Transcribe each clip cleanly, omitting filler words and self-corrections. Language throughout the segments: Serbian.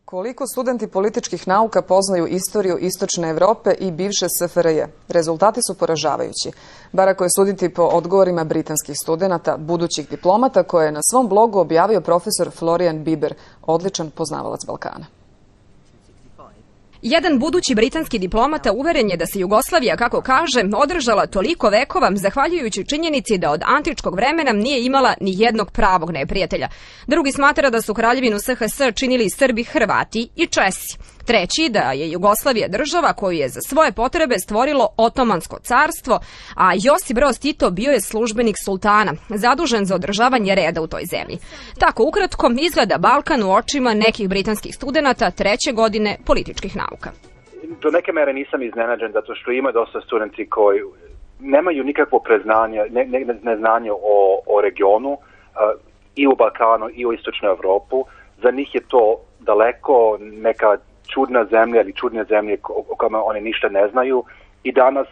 Koliko studenti političkih nauka poznaju istoriju istočne Evrope i bivše SFRJ? Rezultati su poražavajući. Bar ako je suditi po odgovorima britanskih studenata, budućih diplomata, koje je na svom blogu objavio profesor Florian Biber, odličan poznavalac Balkana. Jedan budući britanski diplomata uveren je da se Jugoslavija, kako kaže, održala toliko vekova zahvaljujući činjenici da od antičkog vremena nije imala ni jednog pravog neprijatelja. Drugi smatra da su kraljevinu SHS činili Srbi, Hrvati i Česi. Treći da je Jugoslavija država koju je za svoje potrebe stvorilo Otomansko carstvo, a Josip Broz Tito bio je službenik sultana, zadužen za održavanje reda u toj zemlji. Tako ukratko izgleda Balkan u očima nekih britanskih studenata treće godine političkih nauka. Do neke mere nisam iznenađen zato što ima dosta studenti koji nemaju nikakvo neznanje o regionu i u Balkanu i u istočnoj Evropu. Za njih je to daleko neka čudna zemlja ili čudne zemlje o kojima oni ništa ne znaju i danas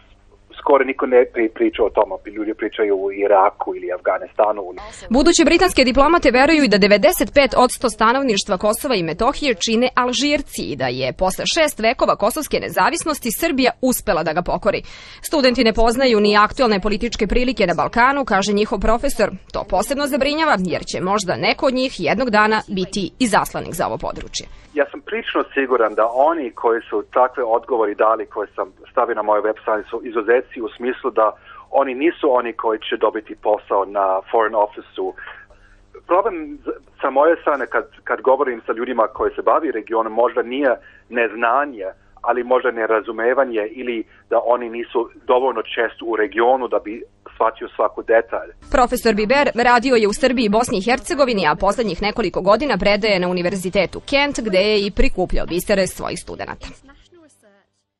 skoro niko ne priča o tome. Ljudi pričaju u Iraku ili Afganistanu. Buduće britanske diplomate veruju i da 95% stanovništva Kosova i Metohije čine Alžirci i da je posle 6 vekova kosovske nezavisnosti Srbija uspela da ga pokori. Studenti ne poznaju ni aktuelne političke prilike na Balkanu, kaže njihov profesor. To posebno zabrinjava jer će možda neko od njih jednog dana biti i zaslanik za ovo područje. Ja sam prilično siguran da oni koji su takve odgovori dali, koje sam stavio na moj website, su izuzeci u smislu da oni nisu oni koji će dobiti posao na Foreign Office-u. Problem sa moje strane kad govorim sa ljudima koji se bavi regionom možda nije neznanje, ali možda nerazumevanje ili da oni nisu dovoljno često u regionu da bi shvatio svaku detalj. Profesor Biber radio je u Srbiji i Bosni i Hercegovini, a poslednjih nekoliko godina predaje na Univerzitetu Kent, gde je i prikupljao bisere svojih studenata.